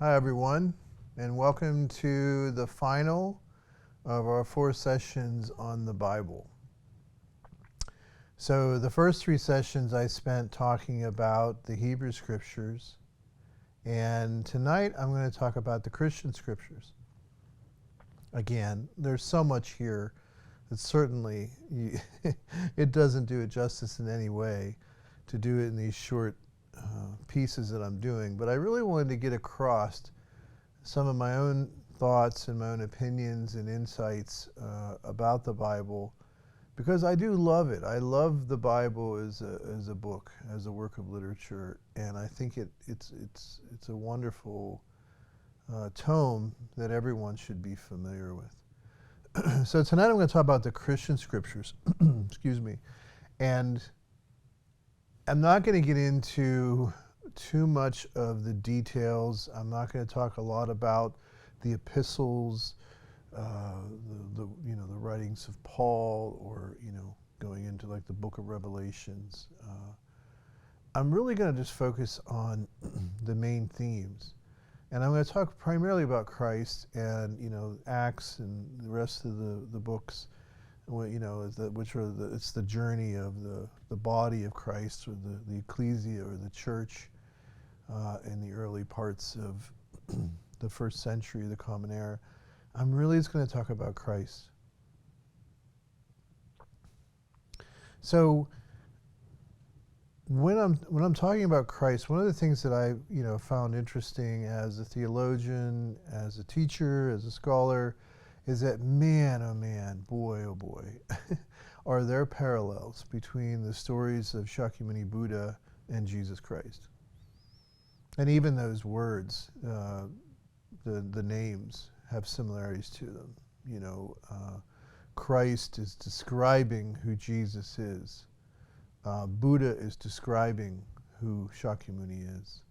Hi, everyone, and welcome to the final of our 4 sessions on the Bible. So the first 3 sessions I spent talking about the Hebrew Scriptures, and tonight I'm going to talk about the Christian Scriptures. Again, there's so much here that certainly it doesn't do it justice in any way to do it in these short pieces that I'm doing, but I really wanted to get across some of my own thoughts and my own opinions and insights about the Bible, because I do love it. I love the Bible as a book, as a work of literature, and I think it's a wonderful tome that everyone should be familiar with. So tonight I'm going to talk about the Christian Scriptures, excuse me, and I'm not going to get into too much of the details. I'm not going to talk a lot about the epistles, the writings of Paul, or going into like the Book of Revelations. I'm really going to just focus on the main themes, and I'm going to talk primarily about Christ and Acts and the rest of the books. It's the journey of the body of Christ, or the ecclesia, or the church in the early parts of the first century, the Common Era. I'm really just going to talk about Christ. So when I'm talking about Christ, one of the things that I found interesting as a theologian, as a teacher, as a scholar, is that man, oh man, boy, oh boy, are there parallels between the stories of Shakyamuni Buddha and Jesus Christ. And even those words, the names, have similarities to them. Christ is describing who Jesus is. Buddha is describing who Shakyamuni is.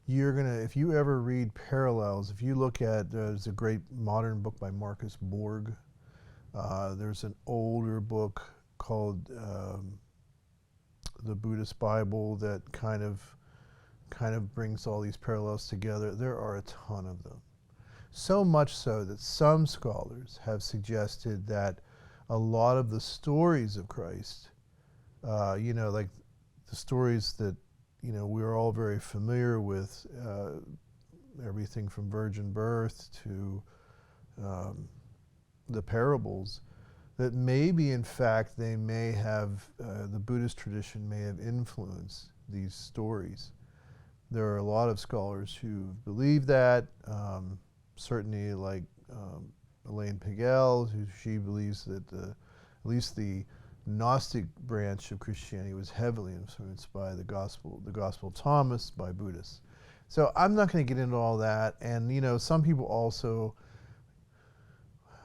If you ever read parallels, if you look at, there's a great modern book by Marcus Borg. There's an older book called the Buddhist Bible that kind of brings all these parallels together. There are a ton of them. So much so that some scholars have suggested that a lot of the stories of Christ, like the stories that we're all very familiar with, everything from virgin birth to the parables, that maybe in fact they may have, the Buddhist tradition may have influenced these stories. There are a lot of scholars who believe that, certainly like Elaine Pagel, she believes that at least the Gnostic branch of Christianity was heavily influenced by the Gospel of Thomas, by Buddhists. So I'm not going to get into all that. And some people also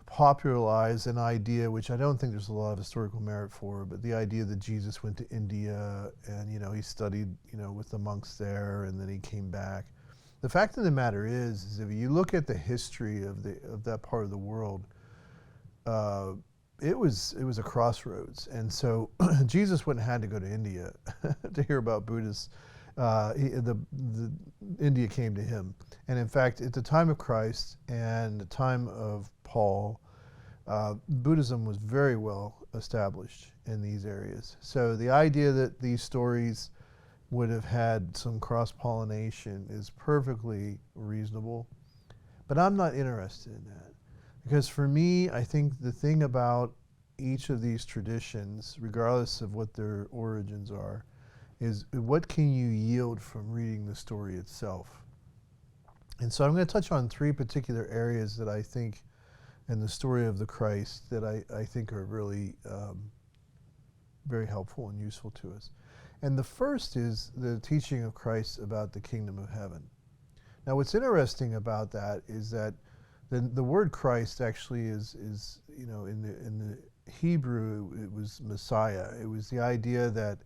popularize an idea, which I don't think there's a lot of historical merit for, but the idea that Jesus went to India and he studied with the monks there, and then he came back. The fact of the matter is if you look at the history of that part of the world, it was a crossroads, and so Jesus wouldn't have had to go to India to hear about Buddhists. India came to him, and in fact, at the time of Christ and the time of Paul, Buddhism was very well established in these areas. So the idea that these stories would have had some cross-pollination is perfectly reasonable, but I'm not interested in that. Because for me, I think the thing about each of these traditions, regardless of what their origins are, is what can you yield from reading the story itself? And so I'm going to touch on 3 particular areas that I think in the story of the Christ that I think are really very helpful and useful to us. And the first is the teaching of Christ about the kingdom of heaven. Now what's interesting about that is that the word Christ actually is in the Hebrew, it was Messiah. It was the idea that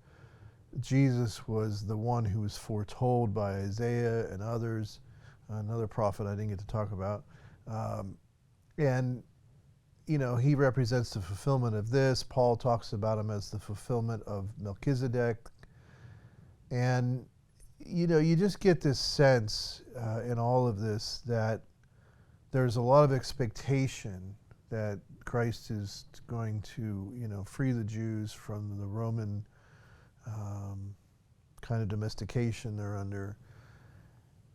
Jesus was the one who was foretold by Isaiah and others, another prophet I didn't get to talk about. And he represents the fulfillment of this. Paul talks about him as the fulfillment of Melchizedek. And you just get this sense in all of this that there's a lot of expectation that Christ is going to, free the Jews from the Roman kind of domestication they're under.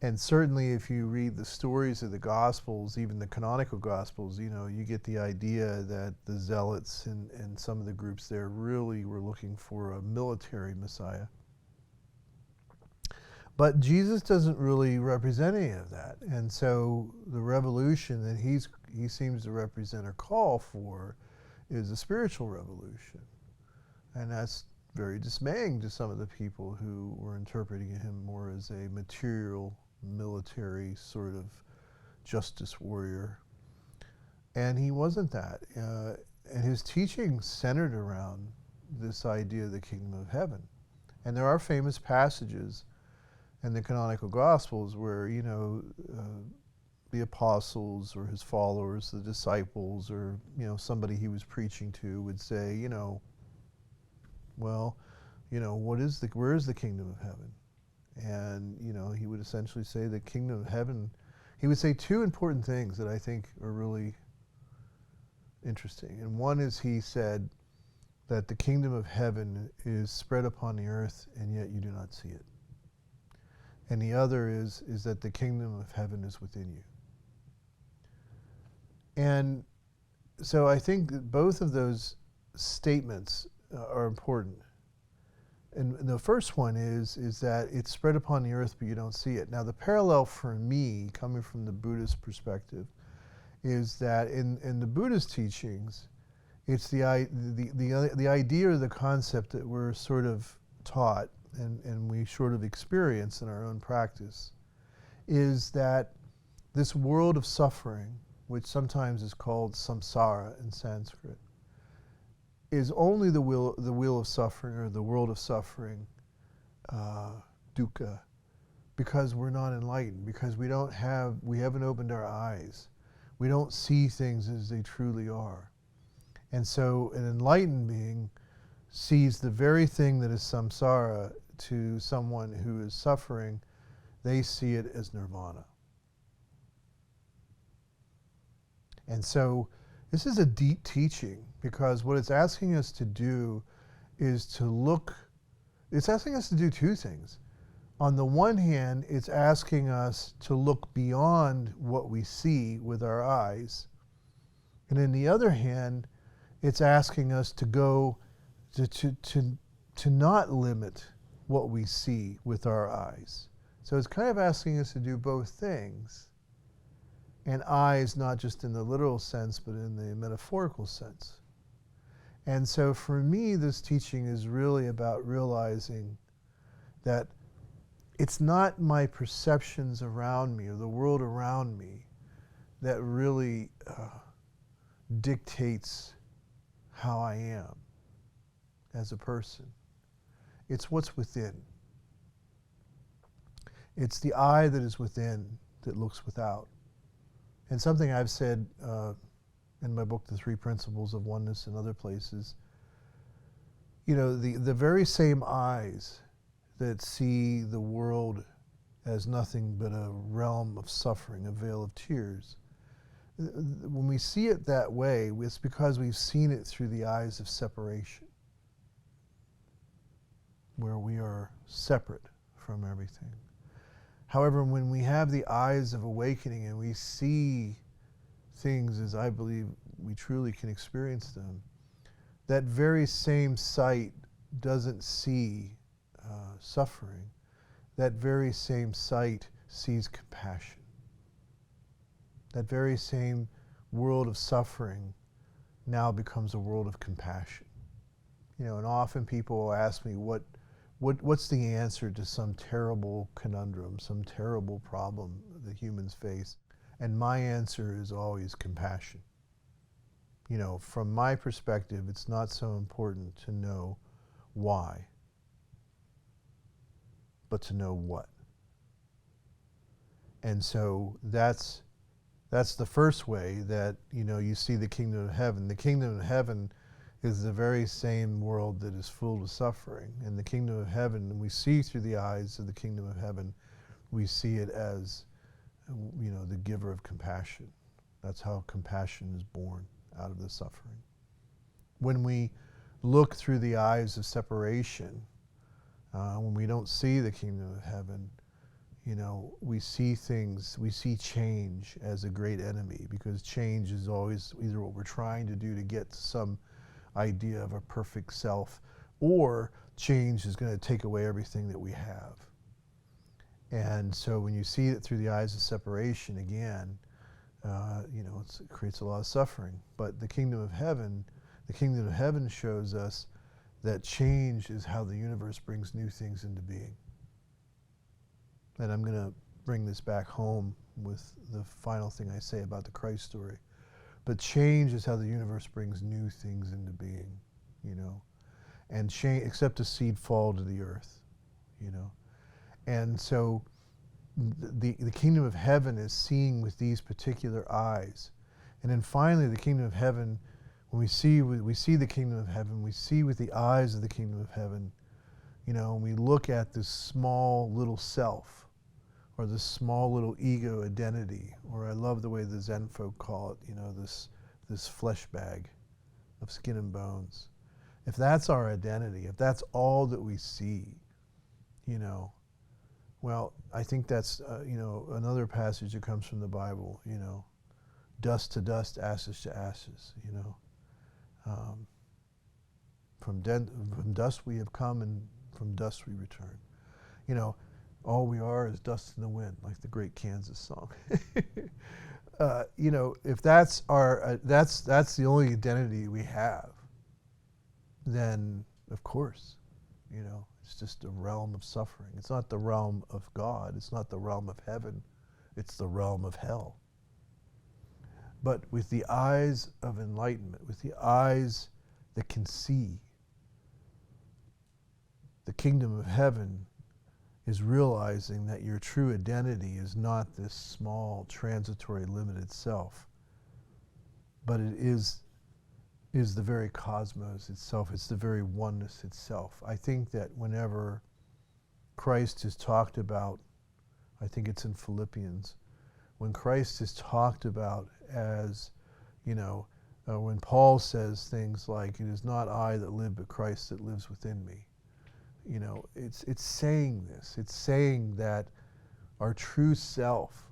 And certainly if you read the stories of the Gospels, even the canonical Gospels, you get the idea that the Zealots and some of the groups there really were looking for a military Messiah. But Jesus doesn't really represent any of that. And so the revolution that he seems to represent or call for is a spiritual revolution. And that's very dismaying to some of the people who were interpreting him more as a material, military sort of justice warrior. And he wasn't that. And his teaching centered around this idea of the kingdom of heaven. And there are famous passages in the canonical Gospels where, the apostles or his followers, the disciples, or, somebody he was preaching to would say, where is the kingdom of heaven? And, he would essentially say the kingdom of heaven, he would say two important things that I think are really interesting. And one is he said that the kingdom of heaven is spread upon the earth and yet you do not see it. And the other is that the kingdom of heaven is within you. And so I think that both of those statements are important. And the first one is that it's spread upon the earth, but you don't see it. Now, the parallel for me, coming from the Buddhist perspective, is that in the Buddhist teachings, it's the idea or the concept that we're sort of taught and we sort of experience in our own practice, is that this world of suffering, which sometimes is called samsara in Sanskrit, is only the wheel of suffering, or the world of suffering, dukkha, because we're not enlightened, because we haven't opened our eyes. We don't see things as they truly are. And so an enlightened being sees the very thing that is samsara to someone who is suffering, they see it as nirvana. And so this is a deep teaching, because what it's asking us to do is it's asking us to do two things. On the one hand, it's asking us to look beyond what we see with our eyes. And on the other hand, it's asking us to go to not limit what we see with our eyes. So it's kind of asking us to do both things. And eyes, not just in the literal sense, but in the metaphorical sense. And so for me, this teaching is really about realizing that it's not my perceptions around me or the world around me that really dictates how I am as a person. It's what's within. It's the eye that is within that looks without. And something I've said in my book, The Three Principles of Oneness, and other places, the very same eyes that see the world as nothing but a realm of suffering, a veil of tears, when we see it that way, it's because we've seen it through the eyes of separation, where we are separate from everything. However, when we have the eyes of awakening and we see things as I believe we truly can experience them, that very same sight doesn't see suffering. That very same sight sees compassion. That very same world of suffering now becomes a world of compassion. And often people will ask me, what's the answer to some terrible conundrum, some terrible problem that humans face? And my answer is always compassion. From my perspective, it's not so important to know why, but to know what. And so that's the first way that, you see the kingdom of heaven. The kingdom of heaven is the very same world that is full of suffering. And the kingdom of heaven, and we see through the eyes of the kingdom of heaven, we see it as, the giver of compassion. That's how compassion is born, out of the suffering. When we look through the eyes of separation, when we don't see the kingdom of heaven, we see things, we see change as a great enemy, because change is always either what we're trying to do to get to some idea of a perfect self, or change is going to take away everything that we have. And so when you see it through the eyes of separation, again, it creates a lot of suffering. But the kingdom of heaven shows us that change is how the universe brings new things into being. And I'm going to bring this back home with the final thing I say about the Christ story. But change is how the universe brings new things into being, and change, except a seed fall to the earth, And so the kingdom of heaven is seeing with these particular eyes. And then finally, the kingdom of heaven, when we see the kingdom of heaven, we see with the eyes of the kingdom of heaven, and we look at this small little self, or this small little ego identity, or I love the way the Zen folk call it, this flesh bag of skin and bones. If that's our identity, if that's all that we see, well, I think that's, another passage that comes from the Bible, dust to dust, ashes to ashes, from dust we have come, and from dust we return. All we are is dust in the wind, like the great Kansas song. If that's that's the only identity we have, then of course, it's just a realm of suffering. It's not the realm of God. It's not the realm of heaven. It's the realm of hell. But with the eyes of enlightenment, with the eyes that can see, the kingdom of heaven is realizing that your true identity is not this small, transitory, limited self, but it is the very cosmos itself. It's the very oneness itself. I think that whenever Christ is talked about, I think it's in Philippians, when Christ is talked about as, when Paul says things like, "It is not I that live, but Christ that lives within me." It's saying this. It's saying that our true self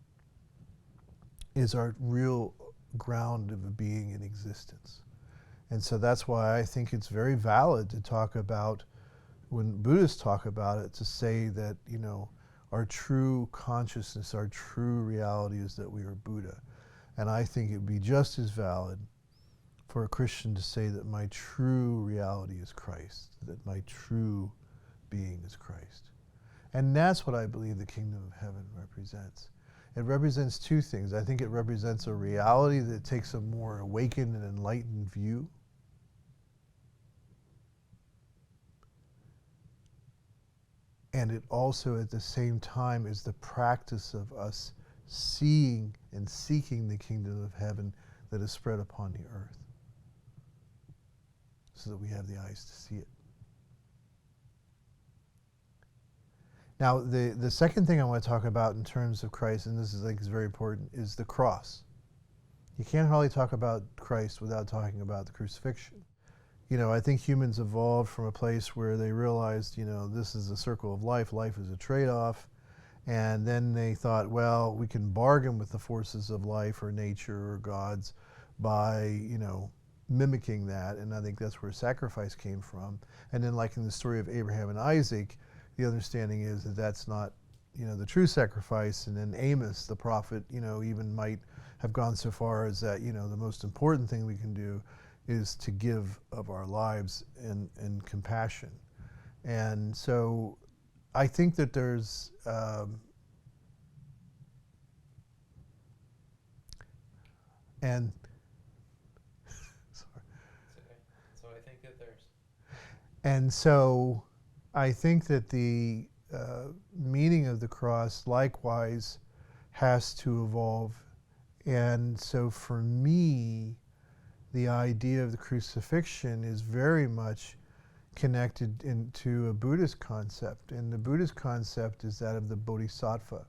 is our real ground of being in existence. And so that's why I think it's very valid to talk about, when Buddhists talk about it, to say that, our true consciousness, our true reality is that we are Buddha. And I think it would be just as valid for a Christian to say that my true reality is Christ, that my true being is Christ. And that's what I believe the kingdom of heaven represents. It represents two things. I think it represents a reality that takes a more awakened and enlightened view. And it also, at the same time, is the practice of us seeing and seeking the kingdom of heaven that is spread upon the earth, so that we have the eyes to see it. Now, the second thing I want to talk about in terms of Christ, and this is very important, is the cross. You can't hardly talk about Christ without talking about the crucifixion. I think humans evolved from a place where they realized, this is a circle of life. Life is a trade-off. And then they thought, well, we can bargain with the forces of life or nature or gods by, mimicking that. And I think that's where sacrifice came from. And then, like in the story of Abraham and Isaac, the understanding is that that's not, the true sacrifice. And then Amos, the prophet, even might have gone so far as that, the most important thing we can do is to give of our lives in compassion. And so I think that there's and sorry. It's okay. So I think that there's. And so I think that the meaning of the cross likewise has to evolve. And so for me, the idea of the crucifixion is very much connected into a Buddhist concept. And the Buddhist concept is that of the bodhisattva.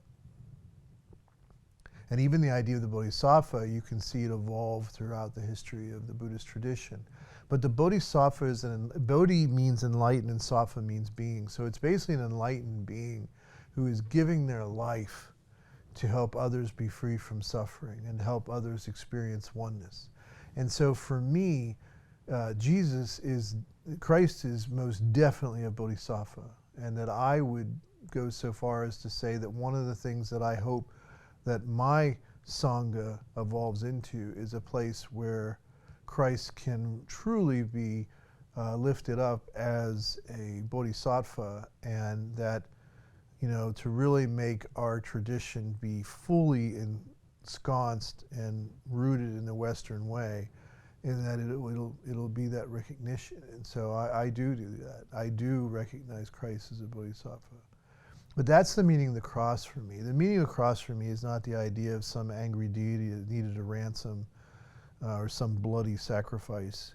And even the idea of the bodhisattva, you can see it evolve throughout the history of the Buddhist tradition. But the bodhisattva is bodhi means enlightened and sattva means being. So it's basically an enlightened being who is giving their life to help others be free from suffering and help others experience oneness. And so for me, Christ is most definitely a bodhisattva. And that I would go so far as to say that one of the things that I hope that my Sangha evolves into is a place where Christ can truly be lifted up as a bodhisattva, and that, to really make our tradition be fully ensconced and rooted in the Western way, and that it'll be that recognition. And so I do that. I do recognize Christ as a bodhisattva. But that's the meaning of the cross for me. The meaning of the cross for me is not the idea of some angry deity that needed a ransom or some bloody sacrifice.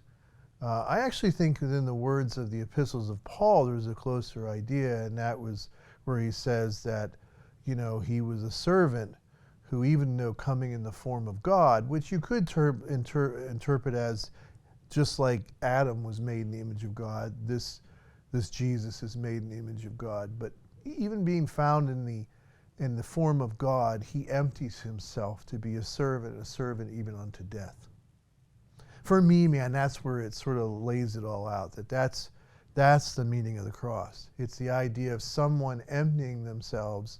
I actually think within the words of the epistles of Paul, there's a closer idea, and that was where he says that, he was a servant who, even though coming in the form of God, which you could interpret as just like Adam was made in the image of God, this Jesus is made in the image of God. But even being found in the form of God, he empties himself to be a servant even unto death. For me, man, that's where it sort of lays it all out, that's the meaning of the cross. It's the idea of someone emptying themselves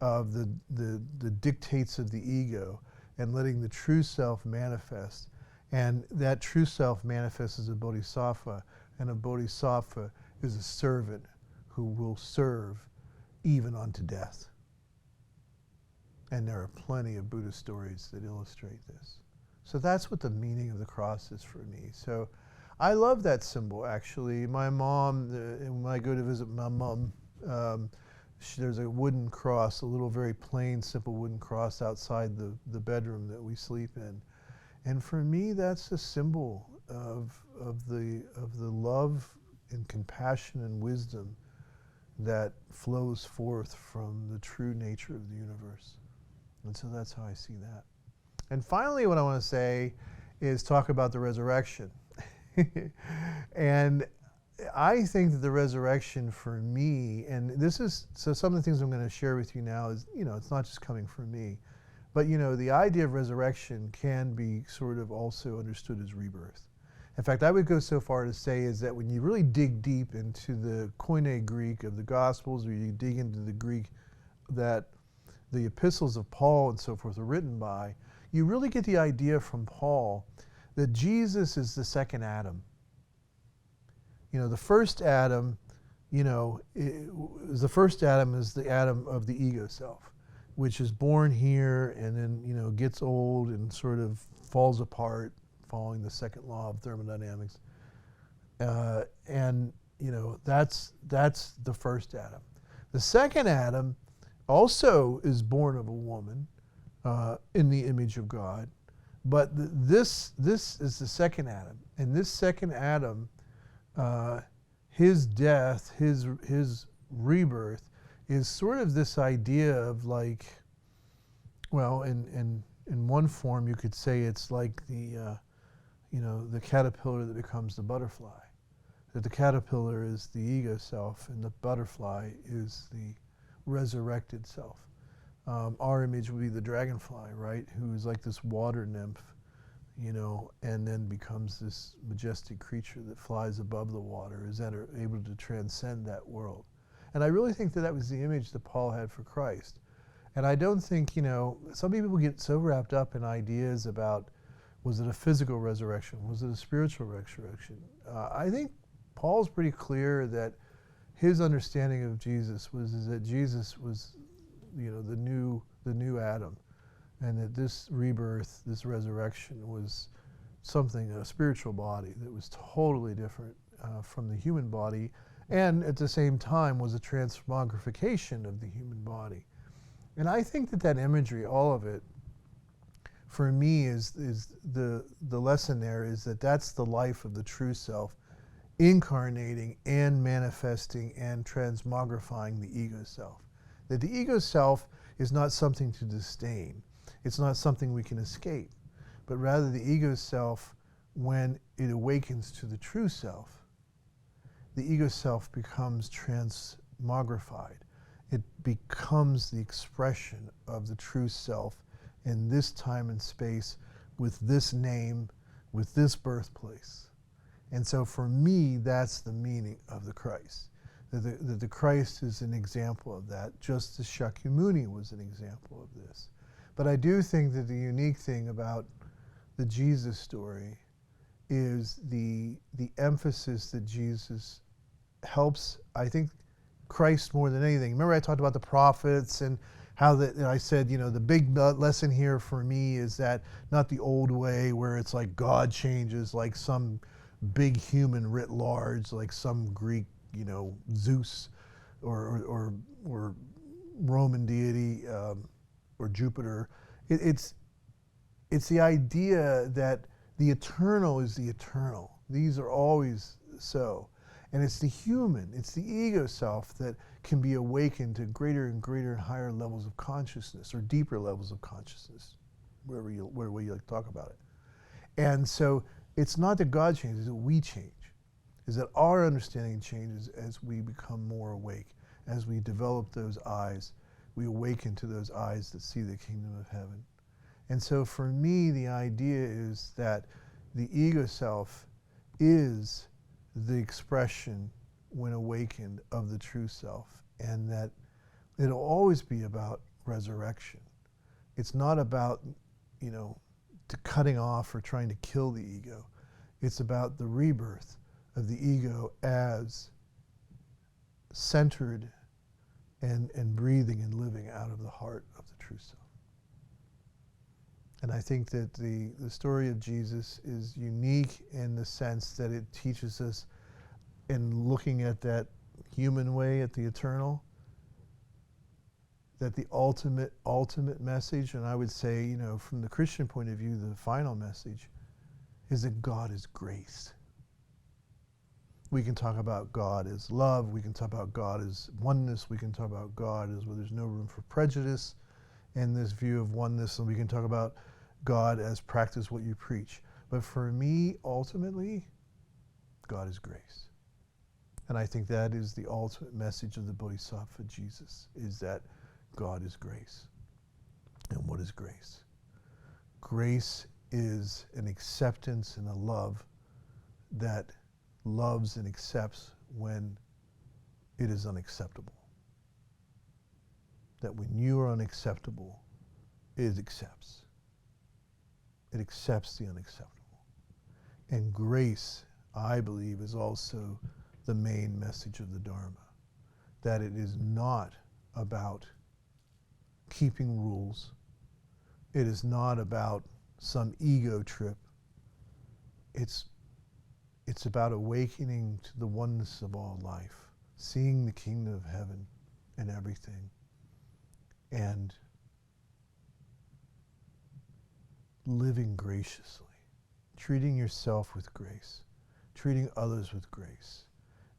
of the dictates of the ego and letting the true self manifest. And that true self manifests as a bodhisattva, and a bodhisattva is a servant who will serve even unto death. And there are plenty of Buddhist stories that illustrate this. So that's what the meaning of the cross is for me. So I love that symbol, actually. My mom, when I go to visit my mom, there's a wooden cross, a little very plain, simple wooden cross outside the bedroom that we sleep in. And for me, that's a symbol of the love and compassion and wisdom that flows forth from the true nature of the universe. And so that's how I see that. And finally, what I want to say is talk about the resurrection. And I think that the resurrection for me, and so some of the things I'm going to share with you now is, it's not just coming from me, but the idea of resurrection can be sort of also understood as rebirth. In fact, I would go so far to say is that when you really dig deep into the Koine Greek of the Gospels, or you dig into the Greek that the epistles of Paul and so forth are written by, you really get the idea from Paul that Jesus is the second Adam. The first Adam, the first Adam is the Adam of the ego self, which is born here and then, gets old and sort of falls apart, following the second law of thermodynamics. And that's the first Adam. The second Adam also is born of a woman in the image of God, but this is the second Adam. And this second Adam, his death, his rebirth, is sort of this idea of like, well, in one form you could say it's like the caterpillar that becomes the butterfly. That the caterpillar is the ego self and the butterfly is the resurrected self. Our image would be the dragonfly, right? Who is like this water nymph, and then becomes this majestic creature that flies above the water, is able to transcend that world. And I really think that was the image that Paul had for Christ. And I don't think, some people get so wrapped up in ideas about, was it a physical resurrection? Was it a spiritual resurrection? I think Paul's pretty clear that his understanding of Jesus was that Jesus was, the new Adam, and that this rebirth, this resurrection, was something, a spiritual body that was totally different from the human body, and at the same time was a transmogrification of the human body. And I think that imagery, all of it, for me is the lesson there is that that's the life of the true self, incarnating and manifesting and transmogrifying the ego self. That the ego self is not something to disdain. It's not something we can escape, but rather the ego self, when it awakens to the true self, the ego self becomes transmogrified. It becomes the expression of the true self in this time and space, with this name, with this birthplace. And so for me, that's the meaning of the Christ. That the Christ is an example of that, just as Shakyamuni was an example of this. But I do think that the unique thing about the Jesus story is the emphasis that Jesus helps, I think, Christ more than anything. Remember I talked about the prophets and how that I said, the big lesson here for me is that not the old way where it's like God changes like some big human writ large, like some Greek, Zeus or Roman deity or Jupiter. It's the idea that the eternal is the eternal. These are always so. And it's the human, it's the ego self that can be awakened to greater and greater and higher levels of consciousness, or deeper levels of consciousness, whatever you like to talk about it. And so it's not that God changes, it's that we change. Is that our understanding changes as we become more awake, as we develop those eyes, we awaken to those eyes that see the kingdom of heaven. And so for me, the idea is that the ego self is the expression, when awakened, of the true self, and that it'll always be about resurrection. It's not about, cutting off or trying to kill the ego. It's about the rebirth of the ego as centered and breathing and living out of the heart of the true self. And I think that the story of Jesus is unique in the sense that it teaches us, in looking at that human way, at the eternal, that the ultimate message, and I would say, from the Christian point of view, the final message, is that God is grace. We can talk about God as love, we can talk about God as oneness, we can talk about God as where there's no room for prejudice in this view of oneness, and we can talk about God as practice what you preach. But for me, ultimately, God is grace. And I think that is the ultimate message of the Bodhisattva Jesus, is that God is grace. And what is grace? Grace is an acceptance and a love that loves and accepts when it is unacceptable. That when you are unacceptable, it accepts. It accepts the unacceptable. And grace, I believe, is also the main message of the Dharma. That it is not about keeping rules. It is not about some ego trip. It's about awakening to the oneness of all life, seeing the kingdom of heaven in everything, and living graciously, treating yourself with grace, treating others with grace.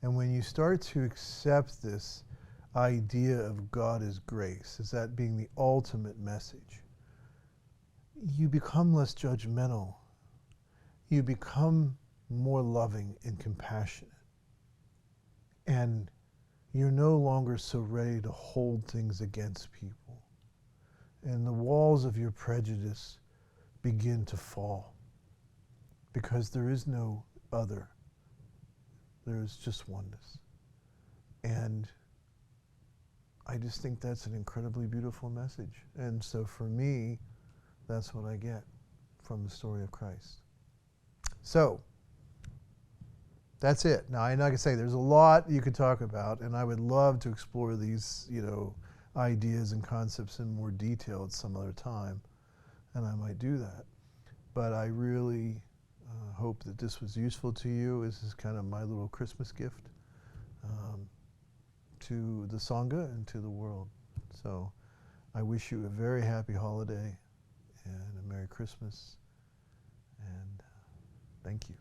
And when you start to accept this idea of God as grace, as that being the ultimate message, you become less judgmental. You become more loving and compassionate. And you're no longer so ready to hold things against people. And the walls of your prejudice begin to fall, because there is no other. There is just oneness. And I just think that's an incredibly beautiful message. And so for me, that's what I get from the story of Christ. So, that's it. Now, like I say, there's a lot you could talk about, and I would love to explore these, ideas and concepts in more detail at some other time, and I might do that. But I really hope that this was useful to you. This is kind of my little Christmas gift to the Sangha and to the world. So I wish you a very happy holiday, and a Merry Christmas, and thank you.